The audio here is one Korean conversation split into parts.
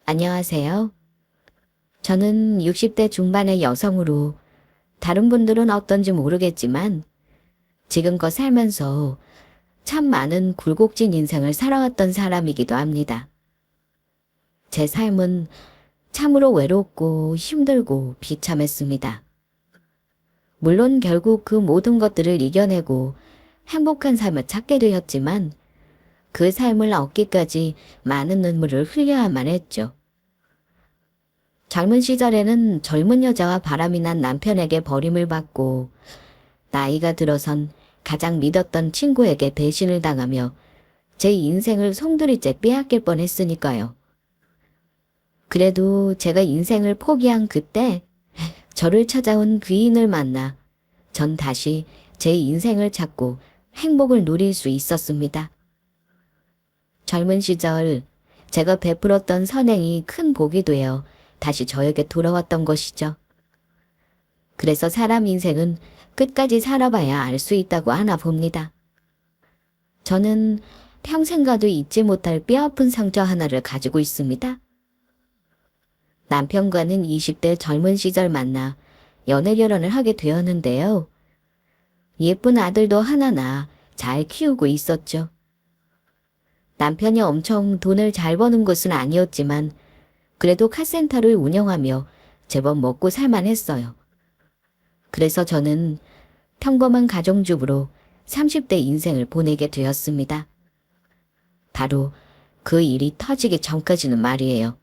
안녕하세요. 저는 60대 중반의 여성으로 다른 분들은 어떤지 모르겠지만 지금껏 살면서 참 많은 굴곡진 인생을 살아왔던 사람이기도 합니다. 제 삶은 참으로 외롭고 힘들고 비참했습니다. 물론 결국 그 모든 것들을 이겨내고 행복한 삶을 찾게 되었지만 그 삶을 얻기까지 많은 눈물을 흘려야만 했죠. 젊은 시절에는 젊은 여자와 바람이 난 남편에게 버림을 받고 나이가 들어선 가장 믿었던 친구에게 배신을 당하며 제 인생을 송두리째 빼앗길 뻔했으니까요. 그래도 제가 인생을 포기한 그때 저를 찾아온 귀인을 만나 전 다시 제 인생을 찾고 행복을 누릴 수 있었습니다. 젊은 시절 제가 베풀었던 선행이 큰 복이 되어 다시 저에게 돌아왔던 것이죠. 그래서 사람 인생은 끝까지 살아봐야 알 수 있다고 하나 봅니다. 저는 평생 가도 잊지 못할 뼈아픈 상처 하나를 가지고 있습니다. 남편과는 20대 젊은 시절 만나 연애 결혼을 하게 되었는데요. 예쁜 아들도 하나 낳아 잘 키우고 있었죠. 남편이 엄청 돈을 잘 버는 것은 아니었지만 그래도 카센터를 운영하며 제법 먹고 살만했어요. 그래서 저는 평범한 가정주부로 30대 인생을 보내게 되었습니다. 바로 그 일이 터지기 전까지는 말이에요.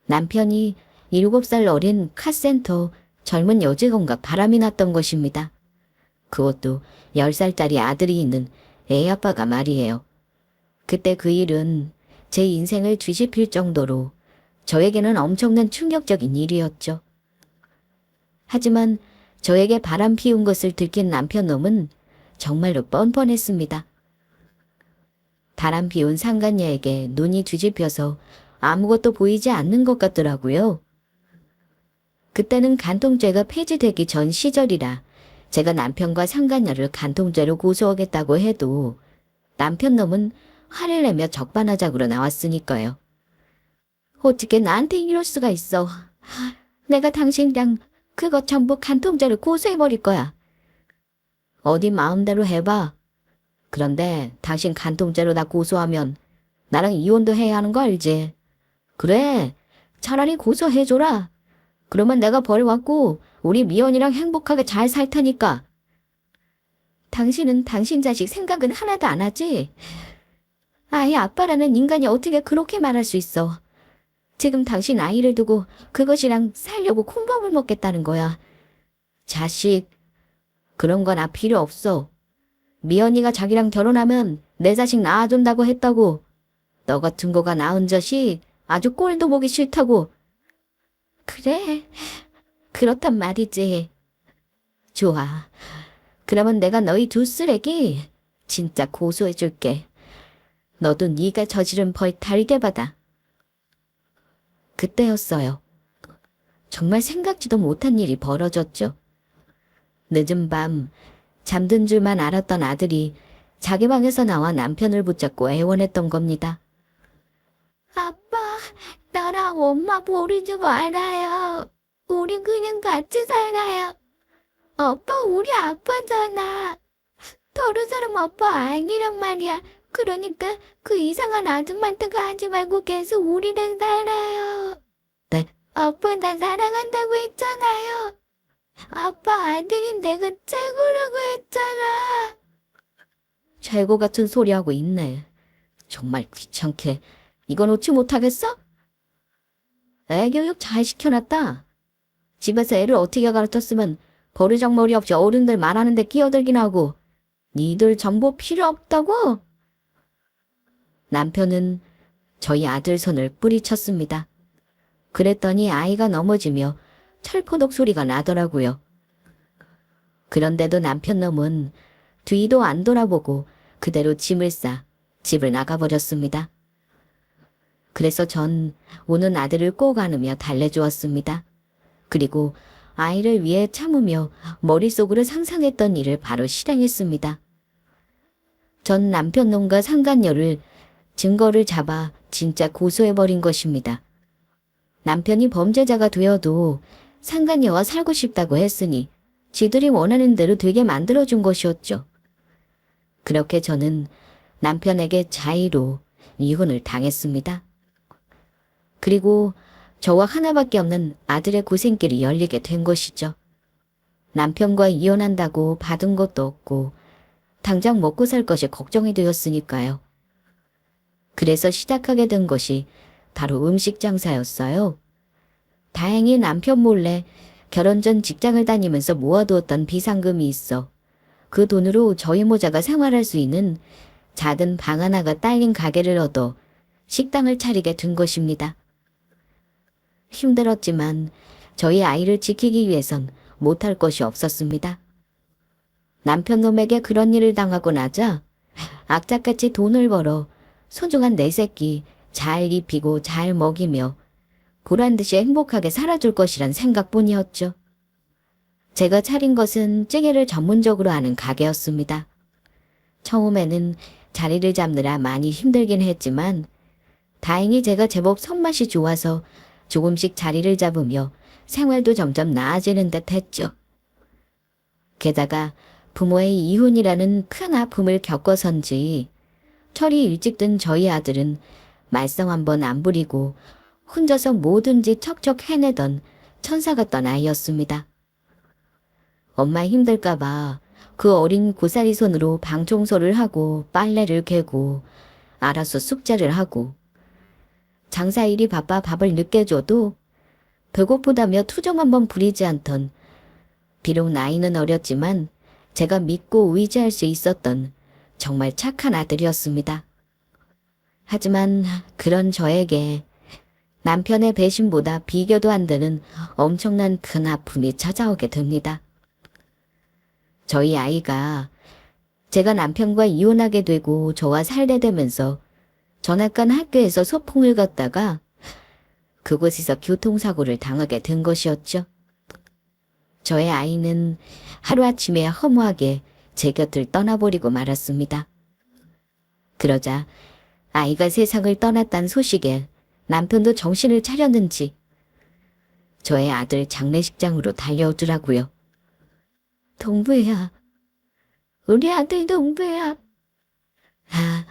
남편이 7살 어린 카센터 젊은 여직원과 바람이 났던 것입니다. 그것도 10살짜리 아들이 있는 애 아빠가 말이에요. 그때 그 일은 제 인생을 뒤집힐 정도로 저에게는 엄청난 충격적인 일이었죠. 하지만 저에게 바람 피운 것을 들킨 남편 놈은 정말로 뻔뻔했습니다. 바람 피운 상간녀에게 눈이 뒤집혀서 아무것도 보이지 않는 것 같더라고요. 그때는 간통죄가 폐지되기 전 시절이라 제가 남편과 상간녀를 간통죄로 고소하겠다고 해도 남편 놈은 화를 내며 적반하장으로 나왔으니까요. 어떻게 나한테 이럴 수가 있어. 내가 당신이랑 그거 전부 간통죄로 고소해버릴 거야. 어디 마음대로 해봐. 그런데 당신 간통죄로 나 고소하면 나랑 이혼도 해야 하는 거 알지? 그래, 차라리 고소해줘라. 그러면 내가 벌 받고 우리 미연이랑 행복하게 잘 살 테니까. 당신은 당신 자식 생각은 하나도 안 하지? 아이 아빠라는 인간이 어떻게 그렇게 말할 수 있어. 지금 당신 아이를 두고 그것이랑 살려고 콩밥을 먹겠다는 거야. 자식, 그런 건 나 필요 없어. 미연이가 자기랑 결혼하면 내 자식 낳아준다고 했다고. 너 같은 거가 낳은 자식 아주 꼴도 보기 싫다고. 그래, 그렇단 말이지. 좋아. 그러면 내가 너희 두 쓰레기 진짜 고소해줄게. 너도 네가 저지른 벌 달게 받아. 그때였어요. 정말 생각지도 못한 일이 벌어졌죠. 늦은 밤 잠든 줄만 알았던 아들이 자기 방에서 나와 남편을 붙잡고 애원했던 겁니다. 아빠, 나랑 엄마 버리지 말아요. 우리 그냥 같이 살아요. 아빠 우리 아빠잖아. 다른 사람 아빠 아니란 말이야. 그러니까 그 이상한 아줌마한테 가지 말고 계속 우리랑 살아요. 네? 아빠 나 사랑한다고 했잖아요. 아빠 아들인 내가 최고라고 했잖아. 최고 같은 소리 하고 있네. 정말 귀찮게. 이거 놓지 못하겠어? 애 교육 잘 시켜놨다. 집에서 애를 어떻게 가르쳤으면 버르장머리 없이 어른들 말하는데 끼어들긴 하고 니들 전부 필요 없다고? 남편은 저희 아들 손을 뿌리쳤습니다. 그랬더니 아이가 넘어지며 철포덕 소리가 나더라고요. 그런데도 남편 놈은 뒤도 안 돌아보고 그대로 짐을 싸 집을 나가버렸습니다. 그래서 전 우는 아들을 꼭 안으며 달래주었습니다. 그리고 아이를 위해 참으며 머릿속으로 상상했던 일을 바로 실행했습니다. 전 남편 놈과 상간녀를 증거를 잡아 진짜 고소해버린 것입니다. 남편이 범죄자가 되어도 상간녀와 살고 싶다고 했으니 지들이 원하는 대로 되게 만들어준 것이었죠. 그렇게 저는 남편에게 자의로 이혼을 당했습니다. 그리고 저와 하나밖에 없는 아들의 고생길이 열리게 된 것이죠. 남편과 이혼한다고 받은 것도 없고 당장 먹고 살 것이 걱정이 되었으니까요. 그래서 시작하게 된 것이 바로 음식 장사였어요. 다행히 남편 몰래 결혼 전 직장을 다니면서 모아두었던 비상금이 있어 그 돈으로 저희 모자가 생활할 수 있는 작은 방 하나가 딸린 가게를 얻어 식당을 차리게 된 것입니다. 힘들었지만 저희 아이를 지키기 위해선 못할 것이 없었습니다. 남편 놈에게 그런 일을 당하고 나자 악착같이 돈을 벌어 소중한 내 새끼 잘 입히고 잘 먹이며 보란듯이 행복하게 살아줄 것이란 생각뿐이었죠. 제가 차린 것은 찌개를 전문적으로 하는 가게였습니다. 처음에는 자리를 잡느라 많이 힘들긴 했지만 다행히 제가 제법 손맛이 좋아서 조금씩 자리를 잡으며 생활도 점점 나아지는 듯 했죠. 게다가 부모의 이혼이라는 큰 아픔을 겪어선지 철이 일찍 든 저희 아들은 말썽 한번 안 부리고 혼자서 뭐든지 척척 해내던 천사 같던 아이였습니다. 엄마 힘들까봐 그 어린 고사리 손으로 방 청소를 하고 빨래를 개고 알아서 숙제를 하고 장사일이 바빠 밥을 늦게 줘도 배고프다며 투정 한번 부리지 않던 비록 나이는 어렸지만 제가 믿고 의지할 수 있었던 정말 착한 아들이었습니다. 하지만 그런 저에게 남편의 배신보다 비교도 안 되는 엄청난 큰 아픔이 찾아오게 됩니다. 저희 아이가 제가 남편과 이혼하게 되고 저와 살게 되면서 전학간 학교에서 소풍을 갔다가 그곳에서 교통사고를 당하게 된 것이었죠. 저의 아이는 하루아침에 허무하게 제 곁을 떠나버리고 말았습니다. 그러자 아이가 세상을 떠났다는 소식에 남편도 정신을 차렸는지 저의 아들 장례식장으로 달려오더라고요. 동부야, 우리 아들 동부야. 아,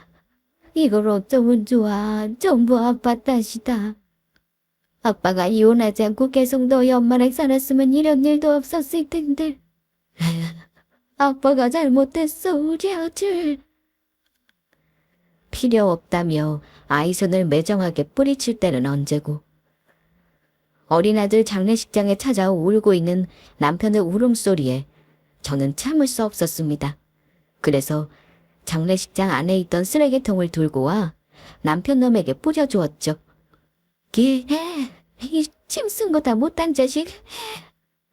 이걸 어쩌면 좋아. 전부 아빠 탓이다. 아빠가 이혼하지 않고 계속 너희 엄마랑 살았으면 이런 일도 없었을 텐데. 아빠가 잘못했어, 우리 아들. 필요 없다며 아이 손을 매정하게 뿌리칠 때는 언제고. 어린 아들 장례식장에 찾아와 울고 있는 남편의 울음소리에 저는 참을 수 없었습니다. 그래서 장례식장 안에 있던 쓰레기통을 들고 와 남편 놈에게 뿌려주었죠. 이 침 쓴 거 다 못한 자식.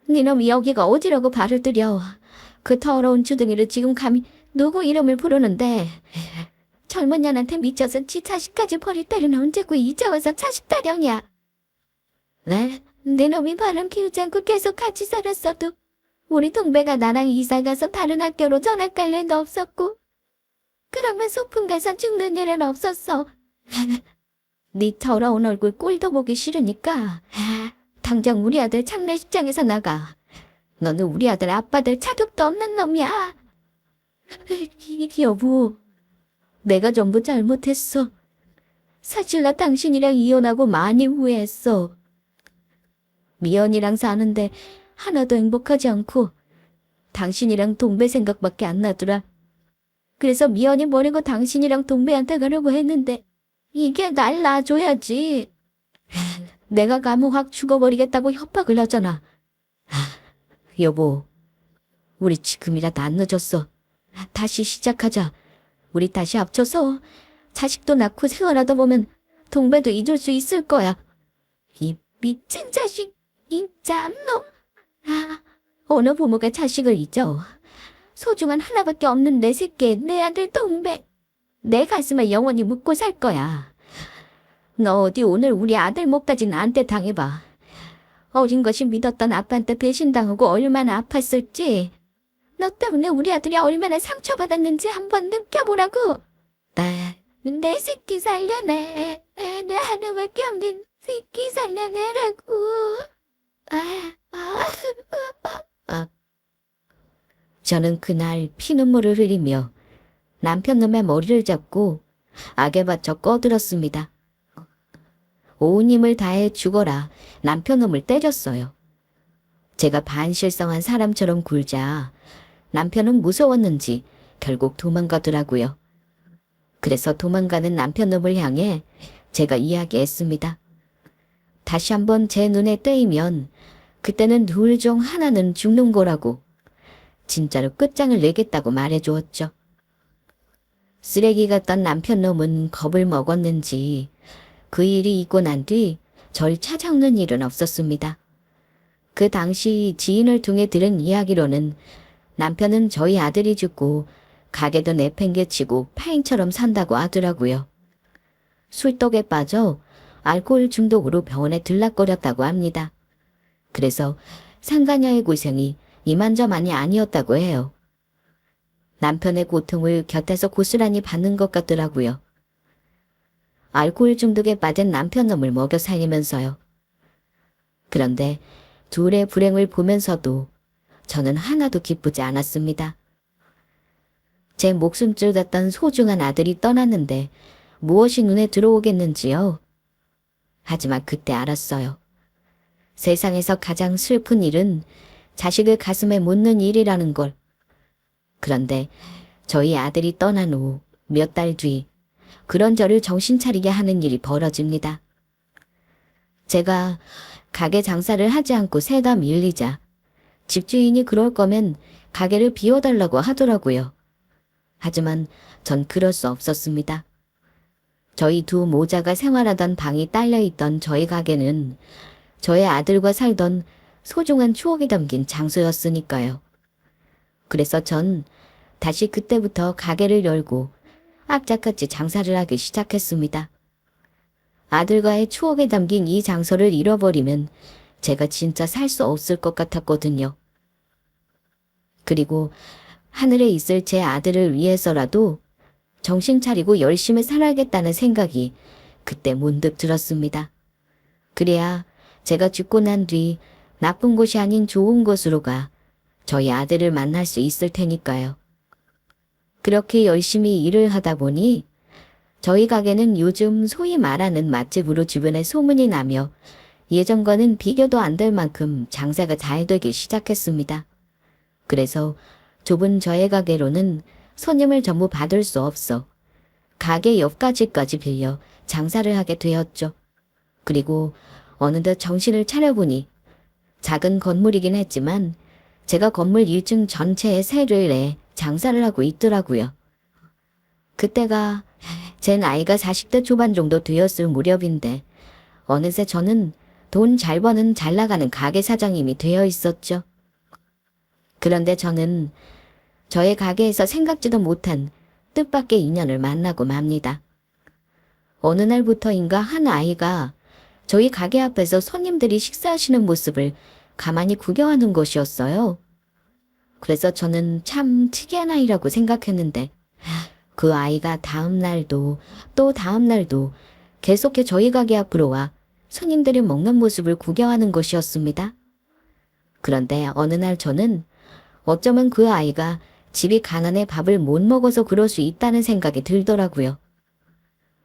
니놈이 여기가 어디라고 발을 들여. 그 더러운 주둥이를 지금 감히 누구 이름을 부르는데. 젊은 년한테 미쳐서 지 자식까지 버릴 때는 언제고 이제 와서 자식 타령이야. 네? 네 놈이 바람 피우지 않고 계속 같이 살았어도 우리 동배가 나랑 이사가서 다른 학교로 전학 갈 일도 없었고 그러면 소풍 가서 죽는 일은 없었어. 네 더러운 얼굴 꼴도 보기 싫으니까 당장 우리 아들 장례식장에서 나가. 너는 우리 아들 아빠들 자격도 없는 놈이야. 여보, 내가 전부 잘못했어. 사실 나 당신이랑 이혼하고 많이 후회했어. 미연이랑 사는데 하나도 행복하지 않고 당신이랑 동배 생각밖에 안 나더라. 그래서 미연이 버리고 당신이랑 동배한테 가려고 했는데 이게 날 놔줘야지. 내가 가면 확 죽어버리겠다고 협박을 하잖아. 여보, 우리 지금이라도 안 늦었어. 다시 시작하자. 우리 다시 합쳐서 자식도 낳고 생활하다 보면 동배도 잊을 수 있을 거야. 이 미친 자식, 이 짠놈. 어느 부모가 자식을 잊어. 소중한 하나밖에 없는 내 새끼, 내 아들 동배. 내 가슴에 영원히 묻고 살 거야. 너 어디 오늘 우리 아들 목까지 나한테 당해봐. 어린 것이 믿었던 아빠한테 배신당하고 얼마나 아팠을지. 너 때문에 우리 아들이 얼마나 상처받았는지 한번 느껴보라고. 내 새끼 살려내. 내 하나밖에 없는 새끼 살려내라고. 저는 그날 피눈물을 흘리며 남편 놈의 머리를 잡고 악에 받쳐 꺼들었습니다. 온 힘을 다해 죽어라 남편 놈을 때렸어요. 제가 반실성한 사람처럼 굴자 남편은 무서웠는지 결국 도망가더라고요. 그래서 도망가는 남편 놈을 향해 제가 이야기했습니다. 다시 한번 제 눈에 떼이면 그때는 둘 중 하나는 죽는 거라고 진짜로 끝장을 내겠다고 말해주었죠. 쓰레기 같던 남편 놈은 겁을 먹었는지 그 일이 있고 난 뒤 절 찾아오는 일은 없었습니다. 그 당시 지인을 통해 들은 이야기로는 남편은 저희 아들이 죽고 가게도 내팽개치고 파인처럼 산다고 하더라고요. 술독에 빠져 알코올 중독으로 병원에 들락거렸다고 합니다. 그래서 상간녀의 고생이 이만저만이 아니었다고 해요. 남편의 고통을 곁에서 고스란히 받는 것 같더라고요. 알코올 중독에 빠진 남편 놈을 먹여 살리면서요. 그런데 둘의 불행을 보면서도 저는 하나도 기쁘지 않았습니다. 제 목숨줄 같던 소중한 아들이 떠났는데 무엇이 눈에 들어오겠는지요. 하지만 그때 알았어요. 세상에서 가장 슬픈 일은 자식을 가슴에 묻는 일이라는 걸. 그런데 저희 아들이 떠난 후 몇 달 뒤 그런 저를 정신 차리게 하는 일이 벌어집니다. 제가 가게 장사를 하지 않고 새다 밀리자 집주인이 그럴 거면 가게를 비워달라고 하더라고요. 하지만 전 그럴 수 없었습니다. 저희 두 모자가 생활하던 방이 딸려있던 저희 가게는 저의 아들과 살던 소중한 추억이 담긴 장소였으니까요. 그래서 전 다시 그때부터 가게를 열고 악착같이 장사를 하기 시작했습니다. 아들과의 추억에 담긴 이 장소를 잃어버리면 제가 진짜 살 수 없을 것 같았거든요. 그리고 하늘에 있을 제 아들을 위해서라도 정신 차리고 열심히 살아야겠다는 생각이 그때 문득 들었습니다. 그래야 제가 죽고 난 뒤 나쁜 곳이 아닌 좋은 곳으로 가 저희 아들을 만날 수 있을 테니까요. 그렇게 열심히 일을 하다 보니 저희 가게는 요즘 소위 말하는 맛집으로 주변에 소문이 나며 예전과는 비교도 안 될 만큼 장사가 잘 되기 시작했습니다. 그래서 좁은 저의 가게로는 손님을 전부 받을 수 없어 가게 옆가지까지 빌려 장사를 하게 되었죠. 그리고 어느덧 정신을 차려보니 작은 건물이긴 했지만 제가 건물 1층 전체에 세를 내 장사를 하고 있더라고요. 그때가 제 나이가 40대 초반 정도 되었을 무렵인데 어느새 저는 돈 잘 버는 잘 나가는 가게 사장님이 되어 있었죠. 그런데 저는 저의 가게에서 생각지도 못한 뜻밖의 인연을 만나고 맙니다. 어느 날부터인가 한 아이가 저희 가게 앞에서 손님들이 식사하시는 모습을 가만히 구경하는 것이었어요. 그래서 저는 참 특이한 아이라고 생각했는데 그 아이가 다음 날도 또 다음 날도 계속해 저희 가게 앞으로 와 손님들이 먹는 모습을 구경하는 것이었습니다. 그런데 어느 날 저는 어쩌면 그 아이가 집이 가난해 밥을 못 먹어서 그럴 수 있다는 생각이 들더라고요.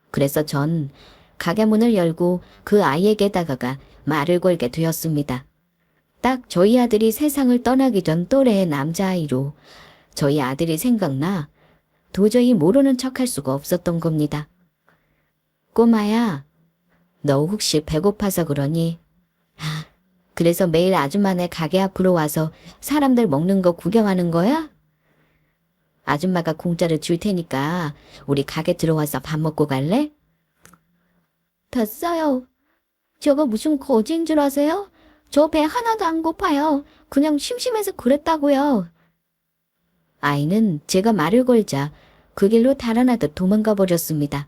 그래서 전 가게 문을 열고 그 아이에게 다가가 말을 걸게 되었습니다. 딱 저희 아들이 세상을 떠나기 전 또래의 남자아이로 저희 아들이 생각나 도저히 모르는 척할 수가 없었던 겁니다. 꼬마야, 너 혹시 배고파서 그러니? 그래서 매일 아줌마네 가게 앞으로 와서 사람들 먹는 거 구경하는 거야? 아줌마가 공짜로 줄 테니까 우리 가게 들어와서 밥 먹고 갈래? 됐어요. 저거 무슨 거지인 줄 아세요? 저 배 하나도 안 고파요. 그냥 심심해서 그랬다고요. 아이는 제가 말을 걸자 그 길로 달아나듯 도망가 버렸습니다.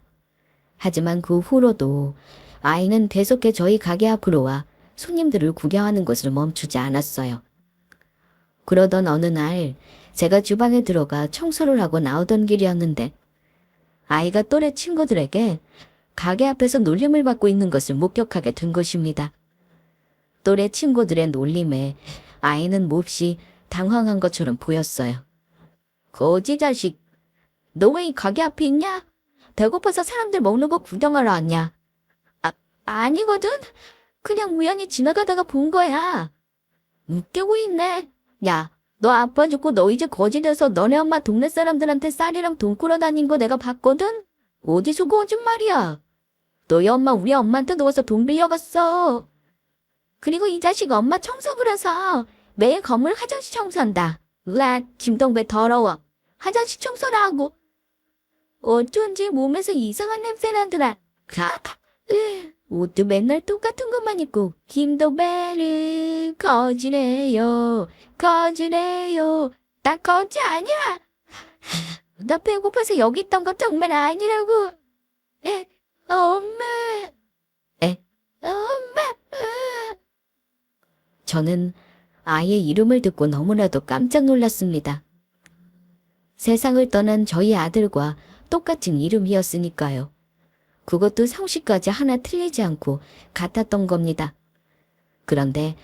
하지만 그 후로도 아이는 계속해 저희 가게 앞으로 와 손님들을 구경하는 것을 멈추지 않았어요. 그러던 어느 날 제가 주방에 들어가 청소를 하고 나오던 길이었는데 아이가 또래 친구들에게 가게 앞에서 놀림을 받고 있는 것을 목격하게 된 것입니다. 또래 친구들의 놀림에 아이는 몹시 당황한 것처럼 보였어요. 거지 자식, 너 왜 이 가게 앞에 있냐? 배고파서 사람들 먹는 거 구경하러 왔냐? 아니거든. 그냥 우연히 지나가다가 본 거야. 웃기고 있네. 야, 너 아빠 죽고 너 이제 거지 돼서 너네 엄마 동네 사람들한테 쌀이랑 돈 끌어다닌 거 내가 봤거든? 어디서 거짓말이야? 너희 엄마 우리 엄마한테 누워서 돈 빌려갔어. 그리고 이 자식 엄마 청소부라서 매일 건물 화장실 청소한다. 으아, 김동배 더러워. 화장실 청소를 하고. 어쩐지 몸에서 이상한 냄새 나더라. 옷도 맨날 똑같은 것만 입고 김동배는 거지래요. 거지래요. 나 거지 아니야. 나 배고파서 여기 있던 거 정말 아니라고. 엄마. 엄마. 저는 아이의 이름을 듣고 너무나도 깜짝 놀랐습니다. 세상을 떠난 저희 아들과 똑같은 이름이었으니까요. 그것도 성씨까지 하나 틀리지 않고 같았던 겁니다. 그런데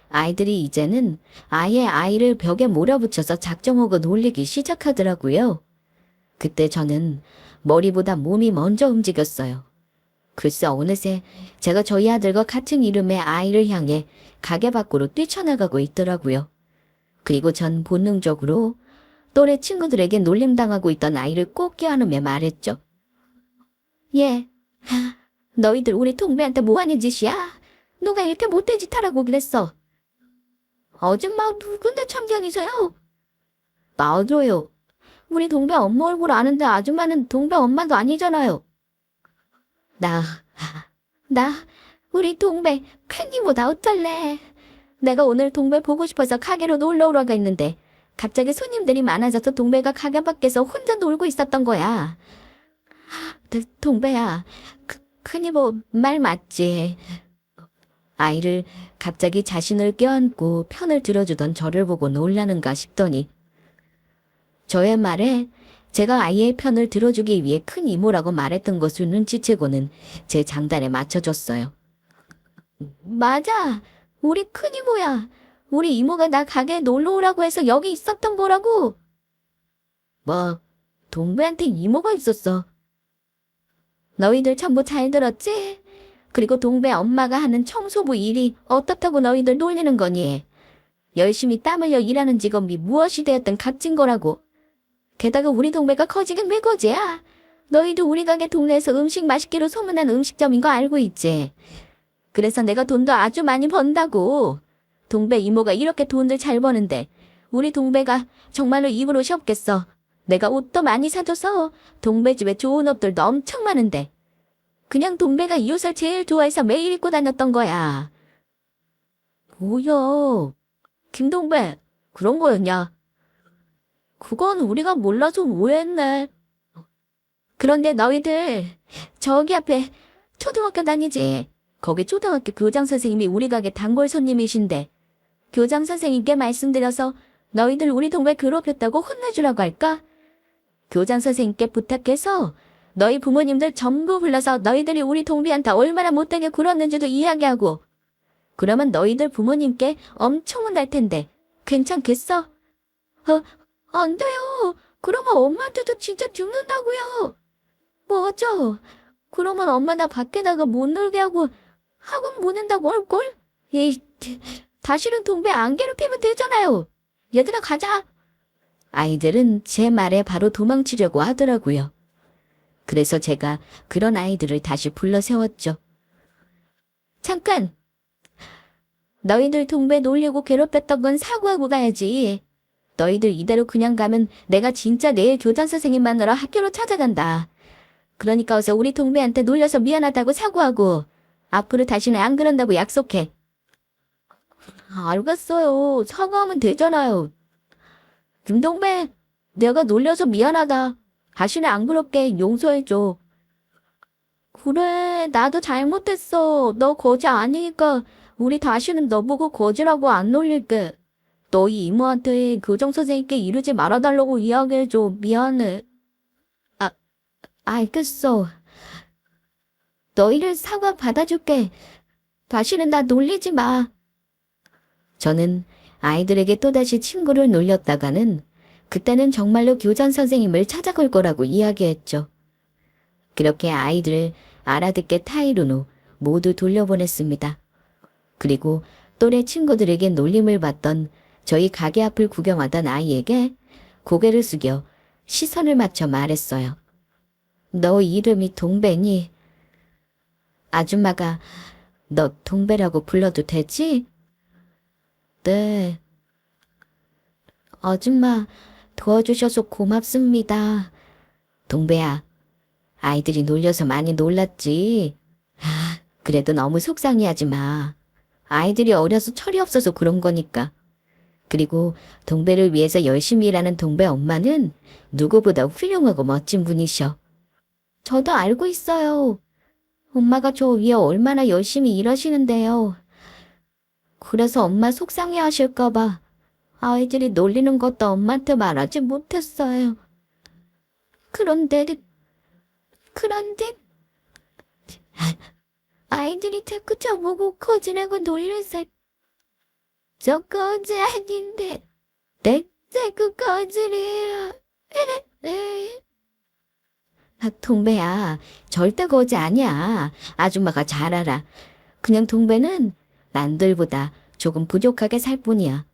아이들이 이제는 아예 아이를 벽에 몰아붙여서 작정하고 놀리기 시작하더라고요. 그때 저는 머리보다 몸이 먼저 움직였어요. 글쎄 어느새 제가 저희 아들과 같은 이름의 아이를 향해 가게 밖으로 뛰쳐나가고 있더라고요. 그리고 전 본능적으로 또래 친구들에게 놀림당하고 있던 아이를 꼭 껴안으며 말했죠. 너희들 우리 동배한테 뭐하는 짓이야? 누가 이렇게 못된 짓 하라고 그랬어? 아줌마 누군데 참견이세요? 나도요. 우리 동배 엄마 얼굴 아는데 아줌마는 동배 엄마도 아니잖아요. 우리 동배 큰이보다 어쩔래? 내가 오늘 동배 보고 싶어서 가게로 놀러 오라고 했는데 갑자기 손님들이 많아져서 동배가 가게 밖에서 혼자 놀고 있었던 거야. 동배야, 큰이보 말 맞지? 아이를 갑자기 자신을 껴안고 편을 들어주던 저를 보고 놀라는가 싶더니 저의 말에 제가 아이의 편을 들어주기 위해 큰 이모라고 말했던 것을 눈치채고는 제 장단에 맞춰줬어요. 맞아. 우리 큰 이모야. 우리 이모가 나 가게에 놀러 오라고 해서 여기 있었던 거라고. 뭐, 동배한테 이모가 있었어. 너희들 전부 잘 들었지? 그리고 동배 엄마가 하는 청소부 일이 어떻다고 너희들 놀리는 거니? 열심히 땀 흘려 일하는 직업이 무엇이 되었든 값진 거라고. 게다가 우리 동배가 거지긴 왜 거지야? 너희도 우리 가게 동네에서 음식 맛있기로 소문난 음식점인 거 알고 있지? 그래서 내가 돈도 아주 많이 번다고. 동배 이모가 이렇게 돈을 잘 버는데 우리 동배가 정말로 입을 옷이 없겠어. 내가 옷도 많이 사줘서 동배 집에 좋은 옷들도 엄청 많은데 그냥 동배가 이 옷을 제일 좋아해서 매일 입고 다녔던 거야. 뭐야? 김동배, 그런 거였냐? 그건 우리가 몰라서 오해했네. 그런데 너희들 저기 앞에 초등학교 다니지? 거기 초등학교 교장 선생님이 우리 가게 단골 손님이신데 교장 선생님께 말씀드려서 너희들 우리 동배 괴롭혔다고 혼내주라고 할까? 교장 선생님께 부탁해서 너희 부모님들 전부 불러서 너희들이 우리 동배한테 얼마나 못되게 굴었는지도 이야기하고 그러면 너희들 부모님께 엄청 혼날 텐데 괜찮겠어? 안 돼요. 그러면 엄마한테도 진짜 죽는다고요. 맞아. 그러면 엄마 나 밖에 나가 못 놀게 하고 학원 보낸다고 할걸? 다시는 동배 안 괴롭히면 되잖아요. 얘들아 가자. 아이들은 제 말에 바로 도망치려고 하더라고요. 그래서 제가 그런 아이들을 다시 불러 세웠죠. 잠깐! 너희들 동배 놀리고 괴롭혔던 건 사과하고 가야지. 너희들 이대로 그냥 가면 내가 진짜 내일 교장 선생님 만나러 학교로 찾아간다. 그러니까 어서 우리 동배한테 놀려서 미안하다고 사과하고 앞으로 다시는 안 그런다고 약속해. 알겠어요. 사과하면 되잖아요. 김동배, 내가 놀려서 미안하다. 다시는 안 그럴게. 용서해줘. 그래, 나도 잘못했어. 너 거지 아니니까 우리 다시는 너 보고 거지라고 안 놀릴게. 너희 이모한테 교장 선생님께 이러지 말아달라고 이야기해줘. 미안해. 알겠어. 너희를 사과 받아줄게. 다시는 나 놀리지 마. 저는 아이들에게 또다시 친구를 놀렸다가는 그때는 정말로 교장 선생님을 찾아갈 거라고 이야기했죠. 그렇게 아이들을 알아듣게 타이른 후 모두 돌려보냈습니다. 그리고 또래 친구들에게 놀림을 받던 저희 가게 앞을 구경하던 아이에게 고개를 숙여 시선을 맞춰 말했어요. 너 이름이 동배니? 아줌마가 너 동배라고 불러도 되지? 네. 아줌마 도와주셔서 고맙습니다. 동배야, 아이들이 놀려서 많이 놀랐지? 그래도 너무 속상해하지 마. 아이들이 어려서 철이 없어서 그런 거니까. 그리고 동배를 위해서 열심히 일하는 동배 엄마는 누구보다 훌륭하고 멋진 분이셔. 저도 알고 있어요. 엄마가 저 위해 얼마나 열심히 일하시는데요. 그래서 엄마 속상해 하실까봐 아이들이 놀리는 것도 엄마한테 말하지 못했어요. 그런데, 아이들이 자꾸 저보고 거지라고 놀려서 저 거지 아닌데 자꾸 거지래요. 동배야, 절대 거지 아니야. 아줌마가 잘 알아. 그냥 동배는 남들보다 조금 부족하게 살 뿐이야.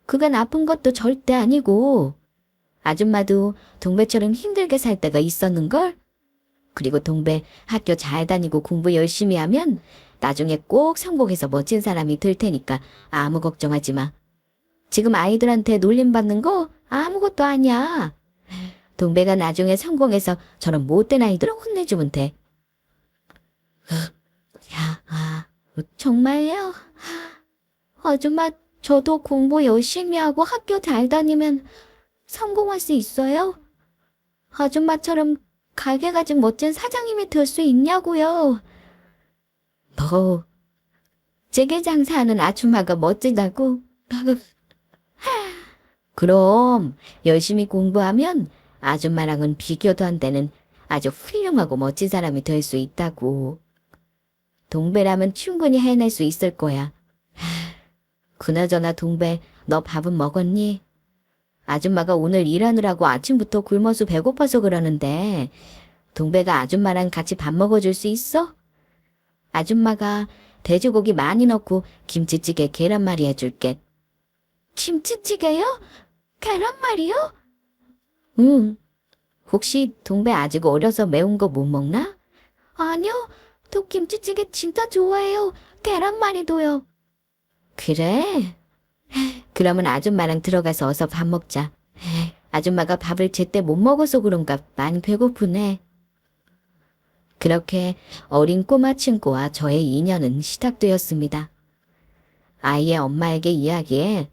그가 나쁜 것도 절대 아니고 아줌마도 동배처럼 힘들게 살 때가 있었는걸? 그리고 동배 학교 잘 다니고 공부 열심히 하면 나중에 꼭 성공해서 멋진 사람이 될 테니까 아무 걱정하지 마. 지금 아이들한테 놀림받는 거 아무것도 아니야. 동배가 나중에 성공해서 저런 못된 아이들을 혼내주면 돼. 정말요? 아줌마, 저도 공부 열심히 하고 학교 잘 다니면 성공할 수 있어요? 아줌마처럼 가게 가진 멋진 사장님이 될 수 있냐고요? 너, 찌개 장사하는 아줌마가 멋지다고? 그럼 열심히 공부하면 아줌마랑은 비교도 안 되는 아주 훌륭하고 멋진 사람이 될 수 있다고. 동배라면 충분히 해낼 수 있을 거야. 그나저나 동배, 너 밥은 먹었니? 아줌마가 오늘 일하느라고 아침부터 굶어서 배고파서 그러는데 동배가 아줌마랑 같이 밥 먹어줄 수 있어? 아줌마가 돼지고기 많이 넣고 김치찌개 계란말이 해줄게. 김치찌개요? 계란말이요? 응. 혹시 동배 아직 어려서 매운 거 못 먹나? 아니요. 저 김치찌개 진짜 좋아해요. 계란말이도요. 그래? 그러면 아줌마랑 들어가서 어서 밥 먹자. 아줌마가 밥을 제때 못 먹어서 그런가 많이 배고프네. 그렇게 어린 꼬마 친구와 저의 인연은 시작되었습니다. 아이의 엄마에게 이야기해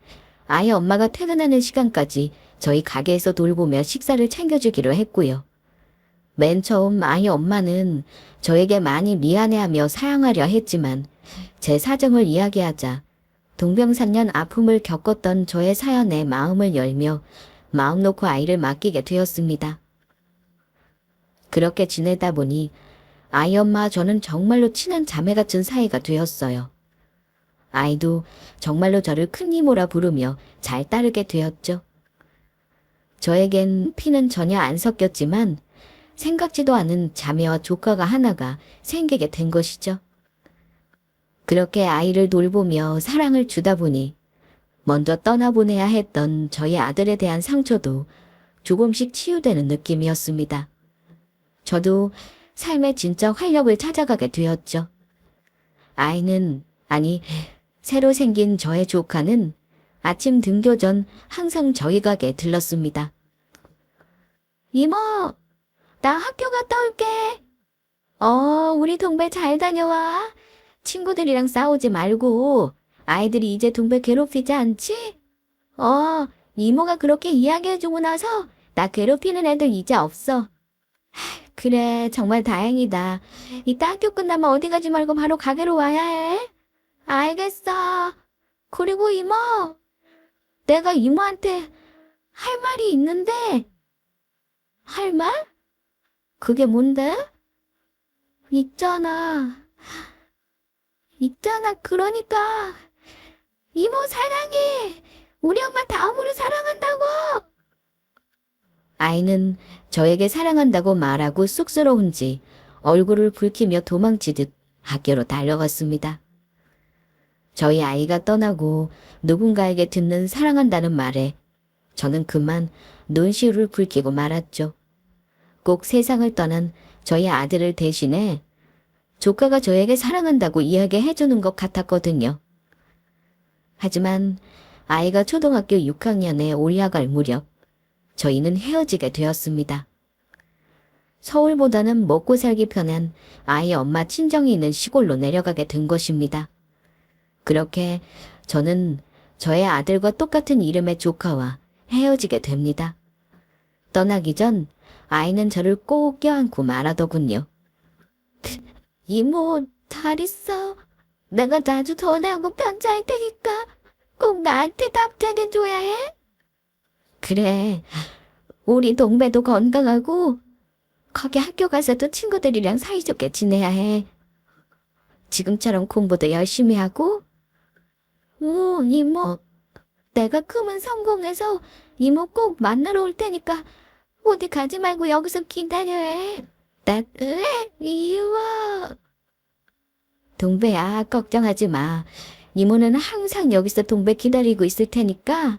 아이 엄마가 퇴근하는 시간까지 저희 가게에서 돌보며 식사를 챙겨주기로 했고요. 맨 처음 아이 엄마는 저에게 많이 미안해하며 사양하려 했지만 제 사정을 이야기하자 동병상련 아픔을 겪었던 저의 사연에 마음을 열며 마음 놓고 아이를 맡기게 되었습니다. 그렇게 지내다 보니 아이 엄마와 저는 정말로 친한 자매 같은 사이가 되었어요. 아이도 정말로 저를 큰 이모라 부르며 잘 따르게 되었죠. 저에겐 피는 전혀 안 섞였지만 생각지도 않은 자매와 조카가 하나가 생기게 된 것이죠. 그렇게 아이를 돌보며 사랑을 주다 보니 먼저 떠나보내야 했던 저희 아들에 대한 상처도 조금씩 치유되는 느낌이었습니다. 저도 삶의 진짜 활력을 찾아가게 되었죠. 아이는, 아니, 새로 생긴 저의 조카는 아침 등교 전 항상 저희 가게에 들렀습니다. 이모, 나 학교 갔다 올게. 우리 동배 잘 다녀와. 친구들이랑 싸우지 말고 아이들이 이제 동배 괴롭히지 않지? 이모가 그렇게 이야기해주고 나서 나 괴롭히는 애들 이제 없어. 그래, 정말 다행이다. 이따 학교 끝나면 어디 가지 말고 바로 가게로 와야 해. 알겠어. 그리고 이모, 내가 이모한테 할 말이 있는데. 할 말? 그게 뭔데? 있잖아. 그러니까. 이모 사랑해. 우리 엄마 다음으로 사랑한다고. 아이는 저에게 사랑한다고 말하고 쑥스러운지 얼굴을 붉히며 도망치듯 학교로 달려갔습니다. 저희 아이가 떠나고 누군가에게 듣는 사랑한다는 말에 저는 그만 눈시울을 붉히고 말았죠. 꼭 세상을 떠난 저희 아들을 대신해 조카가 저에게 사랑한다고 이야기해 주는 것 같았거든요. 하지만 아이가 초등학교 6학년에 올라갈 무렵 저희는 헤어지게 되었습니다. 서울보다는 먹고 살기 편한 아이 엄마 친정이 있는 시골로 내려가게 된 것입니다. 그렇게 저는 저의 아들과 똑같은 이름의 조카와 헤어지게 됩니다. 떠나기 전 아이는 저를 꼭 껴안고 말하더군요. 이모, 잘 있어. 내가 자주 전화하고 편지할 테니까 꼭 나한테 답장해줘야 해. 그래, 우리 동배도 건강하고 거기 학교 가서도 친구들이랑 사이좋게 지내야 해. 지금처럼 공부도 열심히 하고. 오, 이모, 내가 크면 성공해서 이모 꼭 만나러 올 테니까 어디 가지 말고 여기서 기다려야 해. 나 그래, 이모. 동배야, 걱정하지 마. 이모는 항상 여기서 동배 기다리고 있을 테니까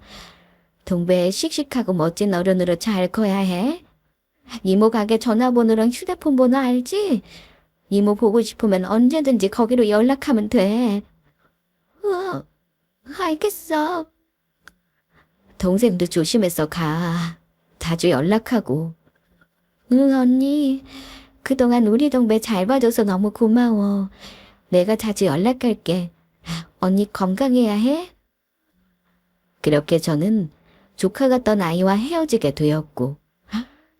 동배 씩씩하고 멋진 어른으로 잘 커야 해. 이모 가게 전화번호랑 휴대폰 번호 알지? 이모 보고 싶으면 언제든지 거기로 연락하면 돼. 알겠어. 동생도 조심해서 가. 자주 연락하고. 응, 언니. 그동안 우리 동배 잘 봐줘서 너무 고마워. 내가 자주 연락할게. 언니 건강해야 해. 그렇게 저는 조카가 떤 아이와 헤어지게 되었고,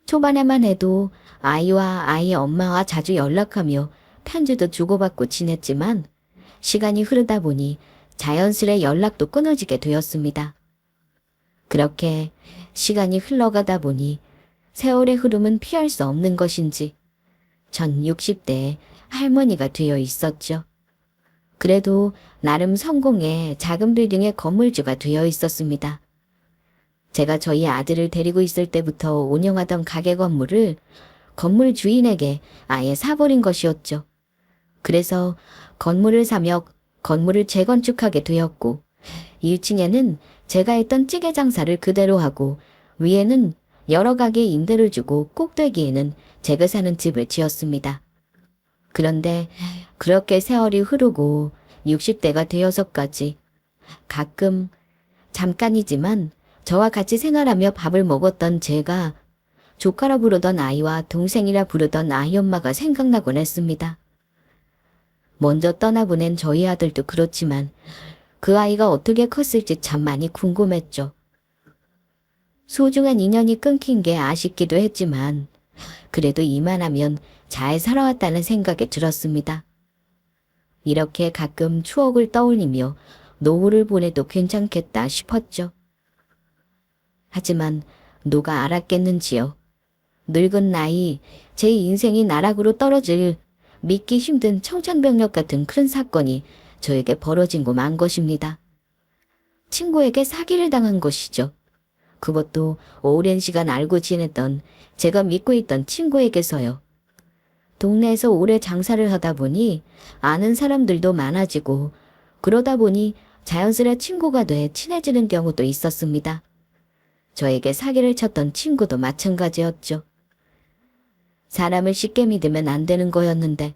초반에만 해도 아이와 아이 엄마와 자주 연락하며 편지도 주고받고 지냈지만 시간이 흐르다 보니 자연스레 연락도 끊어지게 되었습니다. 그렇게 시간이 흘러가다 보니 세월의 흐름은 피할 수 없는 것인지 전 60대에 할머니가 되어 있었죠. 그래도 나름 성공해 작은 빌딩의 건물주가 되어 있었습니다. 제가 저희 아들을 데리고 있을 때부터 운영하던 가게 건물을 건물 주인에게 아예 사버린 것이었죠. 그래서 건물을 사며 건물을 재건축하게 되었고 1층에는 제가 했던 찌개 장사를 그대로 하고 위에는 여러 가게 임대를 주고 꼭대기에는 제가 사는 집을 지었습니다. 그런데 그렇게 세월이 흐르고 60대가 되어서까지 가끔 잠깐이지만 저와 같이 생활하며 밥을 먹었던 제가 조카라 부르던 아이와 동생이라 부르던 아이 엄마가 생각나곤 했습니다. 먼저 떠나보낸 저희 아들도 그렇지만 그 아이가 어떻게 컸을지 참 많이 궁금했죠. 소중한 인연이 끊긴 게 아쉽기도 했지만 그래도 이만하면 잘 살아왔다는 생각이 들었습니다. 이렇게 가끔 추억을 떠올리며 노후를 보내도 괜찮겠다 싶었죠. 하지만 누가 알았겠는지요. 늙은 나이, 제 인생이 나락으로 떨어질 믿기 힘든 청천벽력 같은 큰 사건이 저에게 벌어지고 만 것입니다. 친구에게 사기를 당한 것이죠. 그것도 오랜 시간 알고 지냈던 제가 믿고 있던 친구에게서요. 동네에서 오래 장사를 하다 보니 아는 사람들도 많아지고 그러다 보니 자연스레 친구가 돼 친해지는 경우도 있었습니다. 저에게 사기를 쳤던 친구도 마찬가지였죠. 사람을 쉽게 믿으면 안 되는 거였는데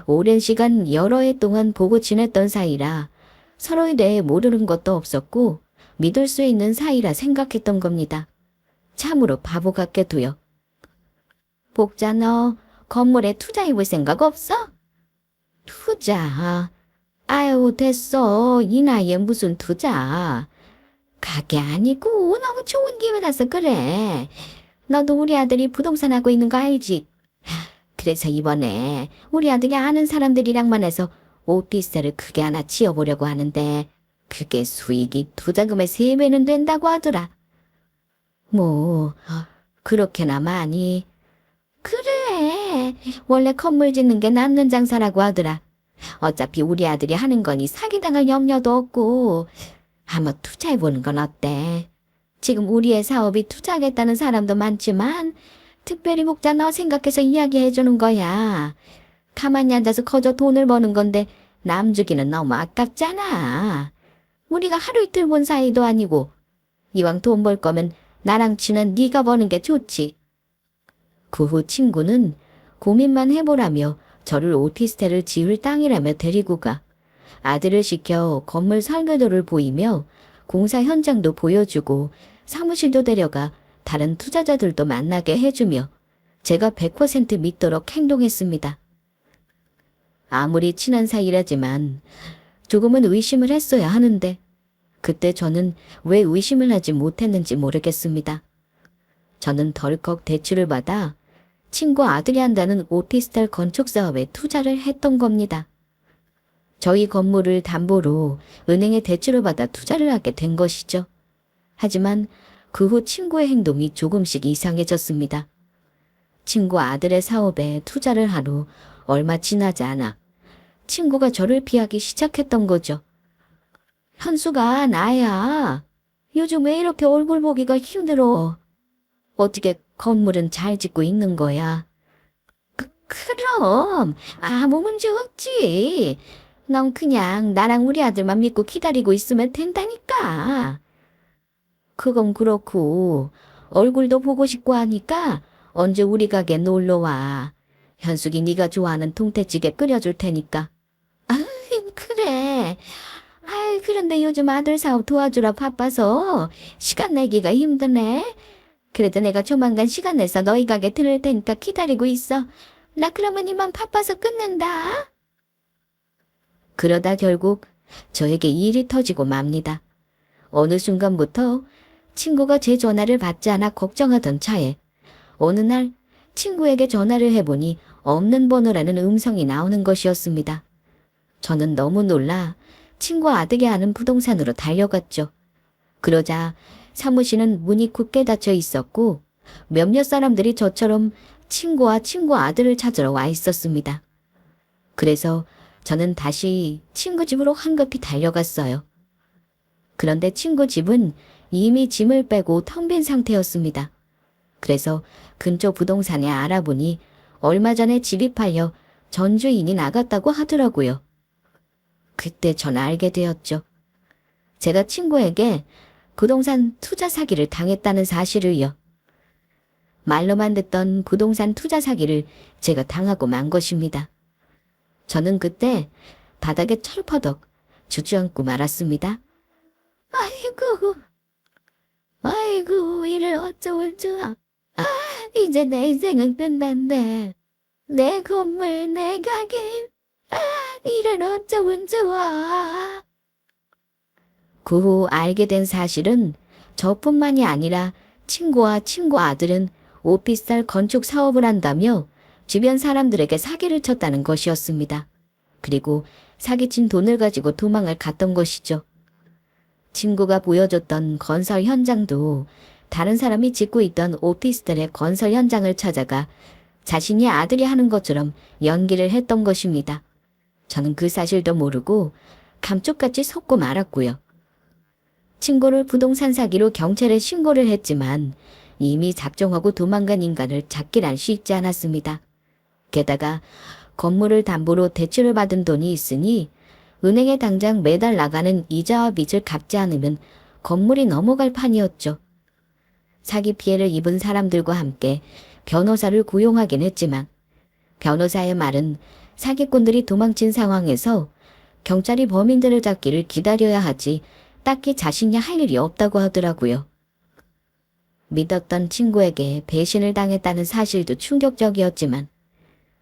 오랜 시간 여러 해 동안 보고 지냈던 사이라 서로에 대해 모르는 것도 없었고 믿을 수 있는 사이라 생각했던 겁니다. 참으로 바보 같게도요. 복자 너 건물에 투자해볼 생각 없어? 투자? 아유 됐어. 이 나이에 무슨 투자. 가게 아니고 너무 좋은 기회라서 그래. 너도 우리 아들이 부동산 하고 있는 거 알지? 그래서 이번에 우리 아들이 아는 사람들이랑만 해서 오피스텔을 크게 하나 지어보려고 하는데 그게 수익이 투자금의 3배는 된다고 하더라. 뭐 그렇게나 많이? 그래 그래. 원래 건물 짓는 게 남는 장사라고 하더라. 어차피 우리 아들이 하는 거니 사기당할 염려도 없고 한번 투자해보는 건 어때? 지금 우리의 사업이 투자하겠다는 사람도 많지만 특별히 목자 너 생각해서 이야기해주는 거야. 가만히 앉아서 거저 돈을 버는 건데 남 주기는 너무 아깝잖아. 우리가 하루 이틀 본 사이도 아니고 이왕 돈 벌 거면 나랑 친한 네가 버는 게 좋지. 그 후 친구는 고민만 해보라며 저를 오피스텔을 지을 땅이라며 데리고 가 아들을 시켜 건물 설계도를 보이며 공사 현장도 보여주고 사무실도 데려가 다른 투자자들도 만나게 해주며 제가 100% 믿도록 행동했습니다. 아무리 친한 사이라지만 조금은 의심을 했어야 하는데 그때 저는 왜 의심을 하지 못했는지 모르겠습니다. 저는 덜컥 대출을 받아 친구 아들이 한다는 오피스텔 건축 사업에 투자를 했던 겁니다. 저희 건물을 담보로 은행에 대출을 받아 투자를 하게 된 것이죠. 하지만 그 후 친구의 행동이 조금씩 이상해졌습니다. 친구 아들의 사업에 투자를 한 후 얼마 지나지 않아 친구가 저를 피하기 시작했던 거죠. 현수가 나야. 요즘 왜 이렇게 얼굴 보기가 힘들어? 어떻게 건물은 잘 짓고 있는 거야? 그럼 아무 문제 없지. 넌 그냥 나랑 우리 아들만 믿고 기다리고 있으면 된다니까. 그건 그렇고 얼굴도 보고 싶고 하니까 언제 우리 가게 놀러 와. 현숙이 네가 좋아하는 동태찌개 끓여줄 테니까. 아, 그래. 그런데 요즘 아들 사업 도와주라 바빠서 시간 내기가 힘드네. 그래도 내가 조만간 시간 내서 너희 가게 들을 테니까 기다리고 있어. 나 그러면 이만 바빠서 끊는다. 그러다 결국 저에게 일이 터지고 맙니다. 어느 순간부터 친구가 제 전화를 받지 않아 걱정하던 차에 어느 날 친구에게 전화를 해보니 없는 번호라는 음성이 나오는 것이었습니다. 저는 너무 놀라 친구 아들이 아는 부동산으로 달려갔죠. 그러자 사무실은 문이 굳게 닫혀 있었고 몇몇 사람들이 저처럼 친구와 친구 아들을 찾으러 와 있었습니다. 그래서 저는 다시 친구 집으로 황급히 달려갔어요. 그런데 친구 집은 이미 짐을 빼고 텅 빈 상태였습니다. 그래서 근처 부동산에 알아보니 얼마 전에 집이 팔려 전 주인이 나갔다고 하더라고요. 그때 전 알게 되었죠. 제가 친구에게 부동산 투자 사기를 당했다는 사실을요. 말로만 듣던 부동산 투자 사기를 제가 당하고 만 것입니다. 저는 그때 바닥에 철퍼덕 주저앉고 말았습니다. 아이고, 이를 어쩌면 좋아. 이제 내 인생은 끝난데. 내 건물, 내 가게. 이를 어쩌면 좋아. 그 후 알게 된 사실은 저뿐만이 아니라 친구와 친구 아들은 오피스텔 건축 사업을 한다며 주변 사람들에게 사기를 쳤다는 것이었습니다. 그리고 사기친 돈을 가지고 도망을 갔던 것이죠. 친구가 보여줬던 건설 현장도 다른 사람이 짓고 있던 오피스텔의 건설 현장을 찾아가 자신이 아들이 하는 것처럼 연기를 했던 것입니다. 저는 그 사실도 모르고 감쪽같이 속고 말았고요. 친구를 부동산 사기로 경찰에 신고를 했지만 이미 작정하고 도망간 인간을 잡기란 쉽지 않았습니다. 게다가 건물을 담보로 대출을 받은 돈이 있으니 은행에 당장 매달 나가는 이자와 빚을 갚지 않으면 건물이 넘어갈 판이었죠. 사기 피해를 입은 사람들과 함께 변호사를 고용하긴 했지만 변호사의 말은 사기꾼들이 도망친 상황에서 경찰이 범인들을 잡기를 기다려야 하지 딱히 자신이 할 일이 없다고 하더라고요. 믿었던 친구에게 배신을 당했다는 사실도 충격적이었지만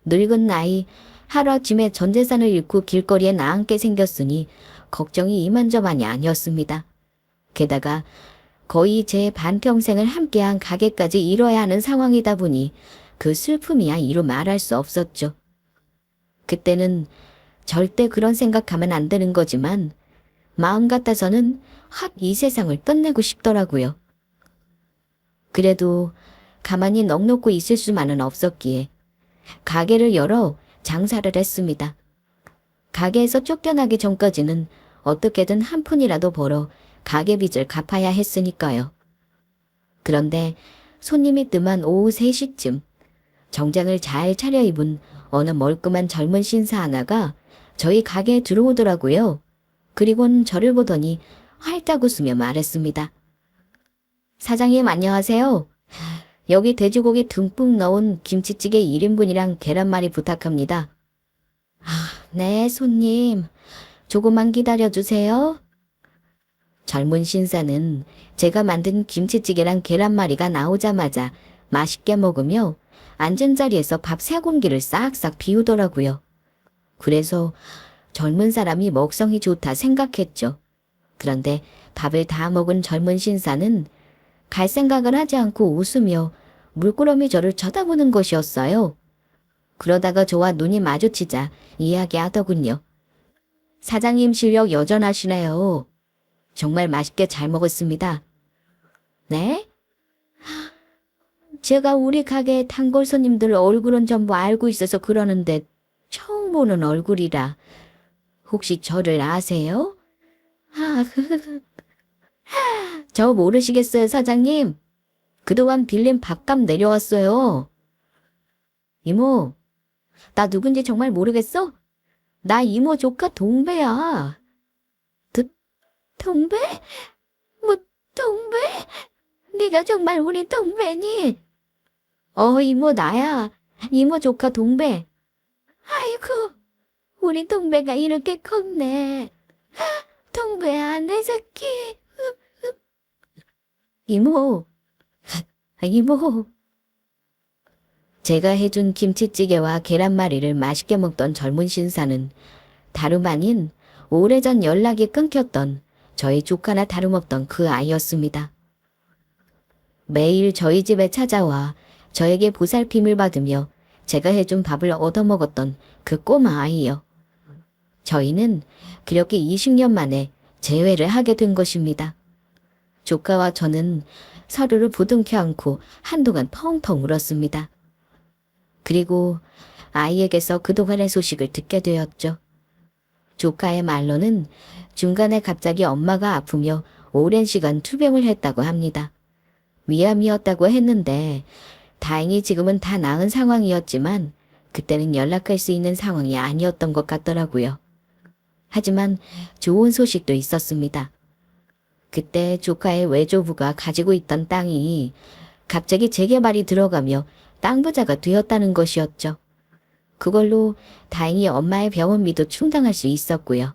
늙은 나이 하루아침에 전 재산을 잃고 길거리에 나앉게 생겼으니 걱정이 이만저만이 아니었습니다. 게다가 거의 제 반평생을 함께한 가게까지 잃어야 하는 상황이다 보니 그 슬픔이야 이루 말할 수 없었죠. 그때는 절대 그런 생각하면 안 되는 거지만 마음 같아서는 확 이 세상을 끝내고 싶더라고요. 그래도 가만히 넋놓고 있을 수만은 없었기에 가게를 열어 장사를 했습니다. 가게에서 쫓겨나기 전까지는 어떻게든 한 푼이라도 벌어 가게 빚을 갚아야 했으니까요. 그런데 손님이 뜸한 오후 3시쯤 정장을 잘 차려입은 어느 멀끔한 젊은 신사 하나가 저희 가게에 들어오더라고요. 그리고는 저를 보더니 활짝 웃으며 말했습니다. 사장님 안녕하세요. 여기 돼지고기 듬뿍 넣은 김치찌개 1인분이랑 계란말이 부탁합니다. 네, 손님. 조금만 기다려주세요. 젊은 신사는 제가 만든 김치찌개랑 계란말이가 나오자마자 맛있게 먹으며 앉은 자리에서 밥 3공기를 싹싹 비우더라고요. 그래서 젊은 사람이 먹성이 좋다 생각했죠. 그런데 밥을 다 먹은 젊은 신사는 갈 생각을 하지 않고 웃으며 물끄러미 저를 쳐다보는 것이었어요. 그러다가 저와 눈이 마주치자 이야기하더군요. 사장님 실력 여전하시네요. 정말 맛있게 잘 먹었습니다. 네? 제가 우리 가게 단골 손님들 얼굴은 전부 알고 있어서 그러는데 처음 보는 얼굴이라 혹시 저를 아세요? 저 모르시겠어요, 사장님? 그동안 빌린 밥값 내려왔어요. 이모, 나 누군지 정말 모르겠어? 나 이모 조카 동배야. 동배? 뭐, 동배? 네가 정말 우리 동배니? 이모 나야. 이모 조카 동배. 아이고, 우리 동배가 이렇게 컸네. 동배야, 내 새끼. 이모, 이모. 제가 해준 김치찌개와 계란말이를 맛있게 먹던 젊은 신사는 다름 아닌 오래전 연락이 끊겼던 저희 조카나 다름없던 그 아이였습니다. 매일 저희 집에 찾아와 저에게 보살핌을 받으며 제가 해준 밥을 얻어먹었던 그 꼬마 아이요. 저희는 그렇게 20년 만에 재회를 하게 된 것입니다. 조카와 저는 서로를 부둥켜 안고 한동안 펑펑 울었습니다. 그리고 아이에게서 그동안의 소식을 듣게 되었죠. 조카의 말로는 중간에 갑자기 엄마가 아프며 오랜 시간 투병을 했다고 합니다. 위암이었다고 했는데 다행히 지금은 다 나은 상황이었지만 그때는 연락할 수 있는 상황이 아니었던 것 같더라고요. 하지만 좋은 소식도 있었습니다. 그때 조카의 외조부가 가지고 있던 땅이 갑자기 재개발이 들어가며 땅 부자가 되었다는 것이었죠. 그걸로 다행히 엄마의 병원비도 충당할 수 있었고요.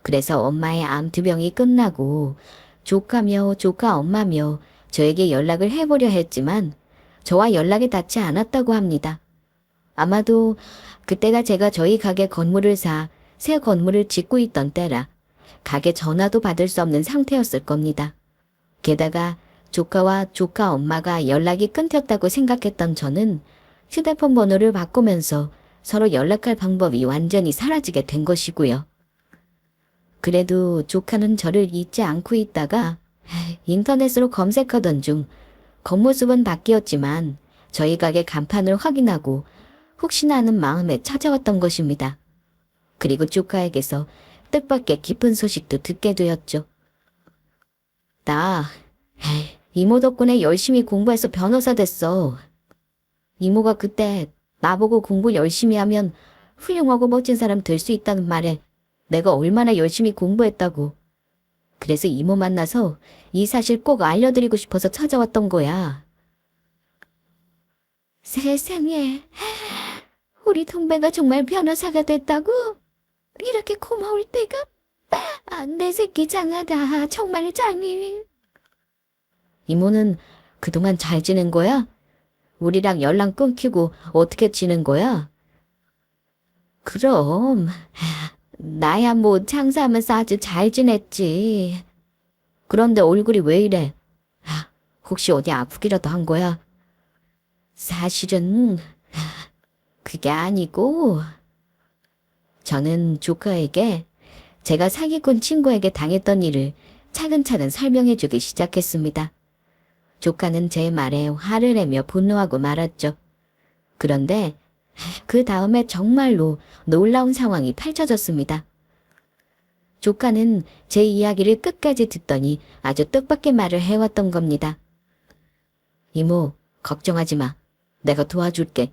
그래서 엄마의 암투병이 끝나고 조카며 조카 엄마며 저에게 연락을 해보려 했지만 저와 연락이 닿지 않았다고 합니다. 아마도 그때가 제가 저희 가게 건물을 사 새 건물을 짓고 있던 때라 가게 전화도 받을 수 없는 상태였을 겁니다. 게다가 조카와 조카 엄마가 연락이 끊겼다고 생각했던 저는 휴대폰 번호를 바꾸면서 서로 연락할 방법이 완전히 사라지게 된 것이고요. 그래도 조카는 저를 잊지 않고 있다가 인터넷으로 검색하던 중 겉모습은 바뀌었지만 저희 가게 간판을 확인하고 혹시나 하는 마음에 찾아왔던 것입니다. 그리고 조카에게서 뜻밖의 깊은 소식도 듣게 되었죠. 나 이모 덕분에 열심히 공부해서 변호사 됐어. 이모가 그때 나보고 공부 열심히 하면 훌륭하고 멋진 사람 될 수 있다는 말에 내가 얼마나 열심히 공부했다고. 그래서 이모 만나서 이 사실 꼭 알려드리고 싶어서 찾아왔던 거야. 세상에, 우리 동배가 정말 변호사가 됐다고? 이렇게 고마울 때가? 내 새끼 장하다. 정말 장해. 이모는 그동안 잘 지낸 거야? 우리랑 연락 끊기고 어떻게 지낸 거야? 그럼 나야 뭐 장사하면서 아주 잘 지냈지. 그런데 얼굴이 왜 이래? 혹시 어디 아프기라도 한 거야? 사실은 그게 아니고 저는 조카에게 제가 사기꾼 친구에게 당했던 일을 차근차근 설명해주기 시작했습니다. 조카는 제 말에 화를 내며 분노하고 말았죠. 그런데 그 다음에 정말로 놀라운 상황이 펼쳐졌습니다. 조카는 제 이야기를 끝까지 듣더니 아주 뜻밖의 말을 해왔던 겁니다. 이모, 걱정하지 마. 내가 도와줄게.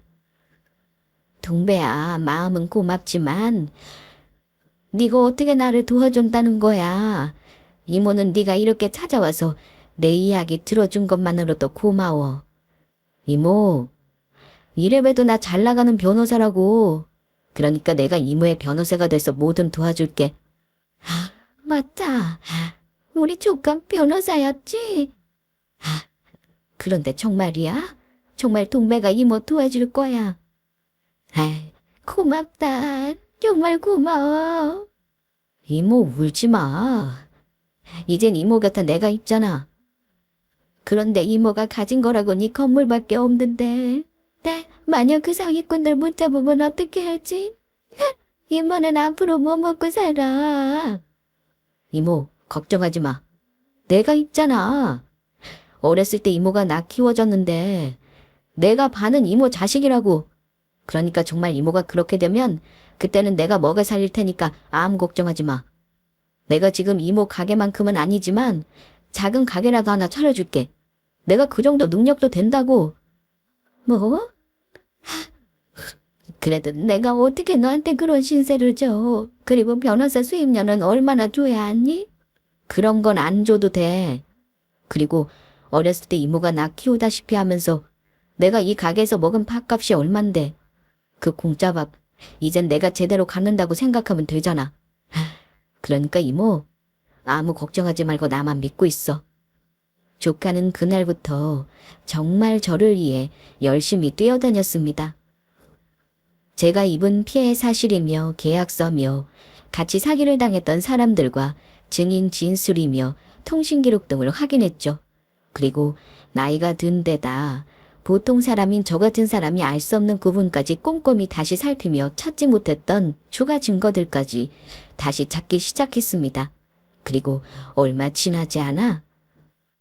동배야, 마음은 고맙지만 네가 어떻게 나를 도와준다는 거야. 이모는 네가 이렇게 찾아와서 내 이야기 들어준 것만으로도 고마워. 이모, 이래봬도 나 잘 나가는 변호사라고. 그러니까 내가 이모의 변호사가 돼서 뭐든 도와줄게. 맞다. 우리 조카 변호사였지? 그런데 정말이야? 정말 동배가 이모 도와줄 거야. 고맙다. 정말 고마워. 이모 울지 마. 이젠 이모 곁에 내가 있잖아. 그런데 이모가 가진 거라고 네 건물밖에 없는데. 만약 그 사기꾼들 못 잡으면 어떻게 하지? 이모는 앞으로 뭐 먹고 살아? 이모, 걱정하지 마. 내가 있잖아. 어렸을 때 이모가 나 키워줬는데 내가 반은 이모 자식이라고. 그러니까 정말 이모가 그렇게 되면 그때는 내가 먹여 살릴 테니까 아무 걱정하지 마. 내가 지금 이모 가게만큼은 아니지만 작은 가게라도 하나 차려줄게. 내가 그 정도 능력도 된다고. 뭐? 그래도 내가 어떻게 너한테 그런 신세를 줘. 그리고 변호사 수입료는 얼마나 줘야 하니? 그런 건 안 줘도 돼. 그리고 어렸을 때 이모가 나 키우다시피 하면서 내가 이 가게에서 먹은 밥값이 얼만데. 그 공짜밥 이젠 내가 제대로 갚는다고 생각하면 되잖아. 그러니까 이모, 아무 걱정하지 말고 나만 믿고 있어. 조카는 그날부터 정말 저를 위해 열심히 뛰어다녔습니다. 제가 입은 피해 사실이며 계약서며 같이 사기를 당했던 사람들과 증인 진술이며 통신기록 등을 확인했죠. 그리고 나이가 든 데다 보통 사람인 저 같은 사람이 알 수 없는 부분까지 꼼꼼히 다시 살피며 찾지 못했던 추가 증거들까지 다시 찾기 시작했습니다. 그리고 얼마 지나지 않아